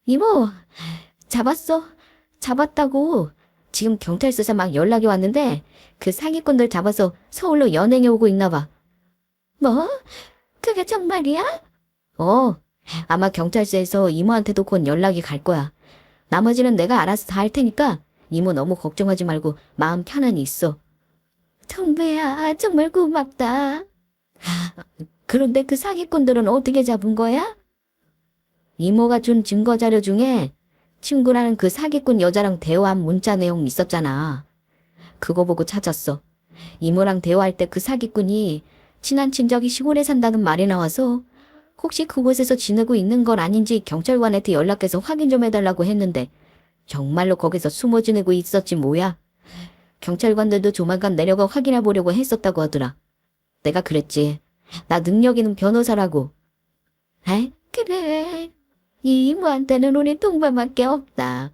이모, 잡았어. 잡았다고. 지금 경찰서에서 막 연락이 왔는데 그 사기꾼들 잡아서 서울로 연행해 오고 있나 봐. 뭐? 그게 정말이야? 아마 경찰서에서 이모한테도 곧 연락이 갈 거야. 나머지는 내가 알아서 다 할 테니까 이모 너무 걱정하지 말고 마음 편안히 있어. 동배야, 정말 고맙다. 그런데 그 사기꾼들은 어떻게 잡은 거야? 이모가 준 증거 자료 중에 친구라는 그 사기꾼 여자랑 대화한 문자 내용 있었잖아. 그거 보고 찾았어. 이모랑 대화할 때 그 사기꾼이 친한 친척이 시골에 산다는 말이 나와서 혹시 그곳에서 지내고 있는 건 아닌지 경찰관한테 연락해서 확인 좀 해달라고 했는데 정말로 거기서 숨어 지내고 있었지 뭐야. 경찰관들도 조만간 내려가 확인해 보려고 했었다고 하더라. 내가 그랬지. 나 능력 있는 변호사라고. 그래. 이 이모한테는 우리 동반밖에 없다.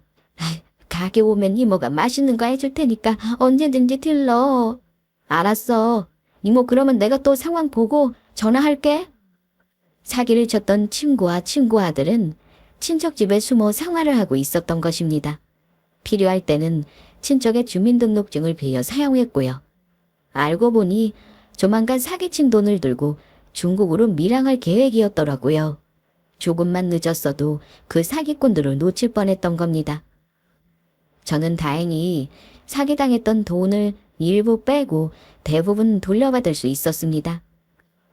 가게 오면 이모가 맛있는 거 해줄 테니까 언제든지 들러. 알았어. 이모 그러면 내가 또 상황 보고 전화할게. 사기를 쳤던 친구와 친구 아들은 친척 집에 숨어 생활을 하고 있었던 것입니다. 필요할 때는 친척의 주민등록증을 빌려 사용했고요. 알고 보니 조만간 사기친 돈을 들고 중국으로 밀항할 계획이었더라고요. 조금만 늦었어도 그 사기꾼들을 놓칠 뻔했던 겁니다. 저는 다행히 사기당했던 돈을 일부 빼고 대부분 돌려받을 수 있었습니다.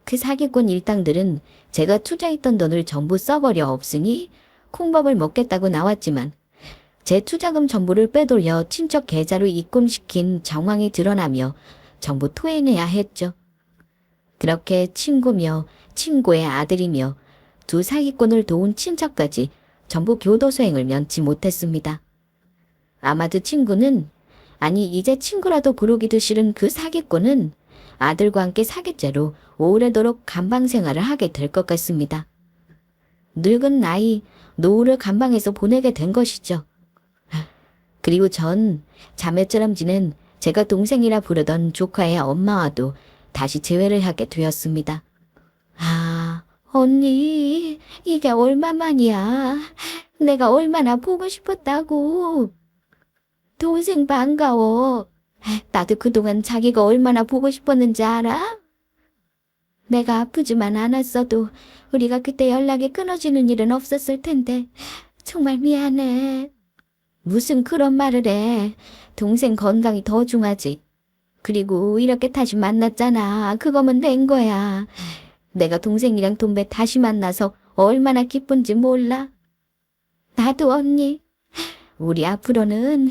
그 사기꾼 일당들은 제가 투자했던 돈을 전부 써버려 없으니 콩밥을 먹겠다고 나왔지만 제 투자금 전부를 빼돌려 친척 계좌로 입금시킨 정황이 드러나며 전부 토해내야 했죠. 그렇게 친구며 친구의 아들이며 두 사기꾼을 도운 친척까지 전부 교도소행을 면치 못했습니다. 아마도 친구는, 아니 이제 친구라도 부르기도 싫은 그 사기꾼은 아들과 함께 사기죄로 오래도록 감방 생활을 하게 될 것 같습니다. 늙은 나이, 노후를 감방에서 보내게 된 것이죠. 그리고 전 자매처럼 지낸 제가 동생이라 부르던 조카의 엄마와도 다시 재회를 하게 되었습니다. 언니, 이게 얼마만이야. 내가 얼마나 보고 싶었다고. 동생 반가워. 나도 그동안 자기가 얼마나 보고 싶었는지 알아? 내가 아프지만 않았어도 우리가 그때 연락이 끊어지는 일은 없었을 텐데 정말 미안해. 무슨 그런 말을 해. 동생 건강이 더 중하지. 그리고 이렇게 다시 만났잖아. 그거면 된 거야. 내가 동생이랑 동배 다시 만나서 얼마나 기쁜지 몰라. 나도 언니. 우리 앞으로는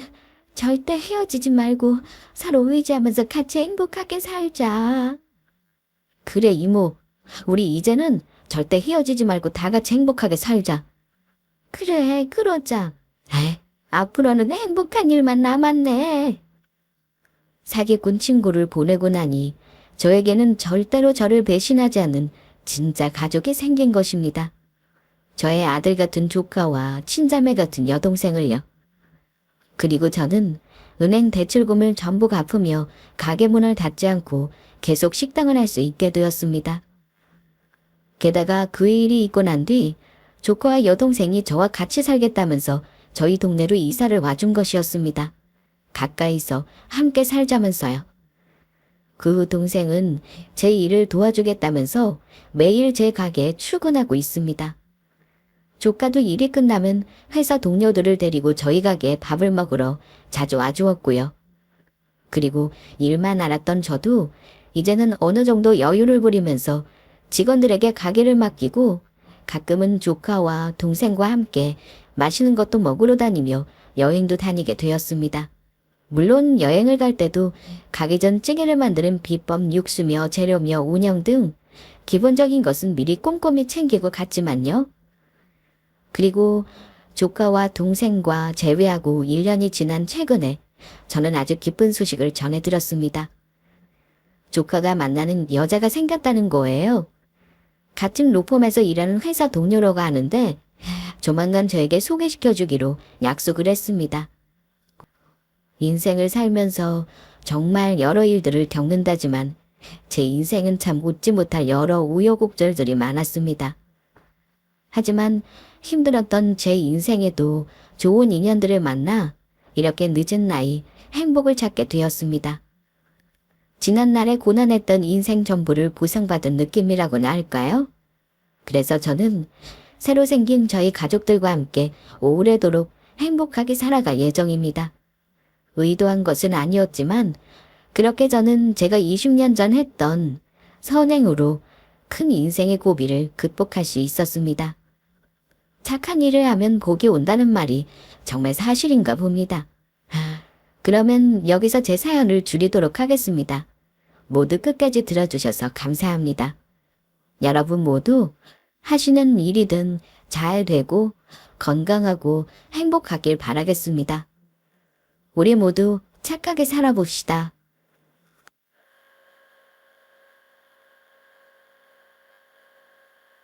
절대 헤어지지 말고 서로 의지하면서 같이 행복하게 살자. 그래, 이모. 우리 이제는 절대 헤어지지 말고 다 같이 행복하게 살자. 그래, 그러자. 에이, 앞으로는 행복한 일만 남았네. 사기꾼 친구를 보내고 나니 저에게는 절대로 저를 배신하지 않는 진짜 가족이 생긴 것입니다. 저의 아들 같은 조카와 친자매 같은 여동생을요. 그리고 저는 은행 대출금을 전부 갚으며 가게 문을 닫지 않고 계속 식당을 할 수 있게 되었습니다. 게다가 그 일이 있고 난 뒤 조카와 여동생이 저와 같이 살겠다면서 저희 동네로 이사를 와준 것이었습니다. 가까이서 함께 살자면서요. 그 동생은 제 일을 도와주겠다면서 매일 제 가게에 출근하고 있습니다. 조카도 일이 끝나면 회사 동료들을 데리고 저희 가게에 밥을 먹으러 자주 와주었고요. 그리고 일만 알았던 저도 이제는 어느 정도 여유를 부리면서 직원들에게 가게를 맡기고 가끔은 조카와 동생과 함께 맛있는 것도 먹으러 다니며 여행도 다니게 되었습니다. 물론 여행을 갈 때도 가기 전 찌개를 만드는 비법 육수며 재료며 운영 등 기본적인 것은 미리 꼼꼼히 챙기고 갔지만요. 그리고 조카와 동생과 재회하고 1년이 지난 최근에 저는 아주 기쁜 소식을 전해드렸습니다. 조카가 만나는 여자가 생겼다는 거예요. 같은 로펌에서 일하는 회사 동료라고 하는데 조만간 저에게 소개시켜주기로 약속을 했습니다. 인생을 살면서 정말 여러 일들을 겪는다지만 제 인생은 참 웃지 못할 여러 우여곡절들이 많았습니다. 하지만 힘들었던 제 인생에도 좋은 인연들을 만나 이렇게 늦은 나이 행복을 찾게 되었습니다. 지난날에 고난했던 인생 전부를 보상받은 느낌이라고나 할까요? 그래서 저는 새로 생긴 저희 가족들과 함께 오래도록 행복하게 살아갈 예정입니다. 의도한 것은 아니었지만 그렇게 저는 제가 20년 전 했던 선행으로 큰 인생의 고비를 극복할 수 있었습니다. 착한 일을 하면 복이 온다는 말이 정말 사실인가 봅니다. 그러면 여기서 제 사연을 줄이도록 하겠습니다. 모두 끝까지 들어주셔서 감사합니다. 여러분 모두 하시는 일이든 잘 되고 건강하고 행복하길 바라겠습니다. 우리 모두 착하게 살아봅시다.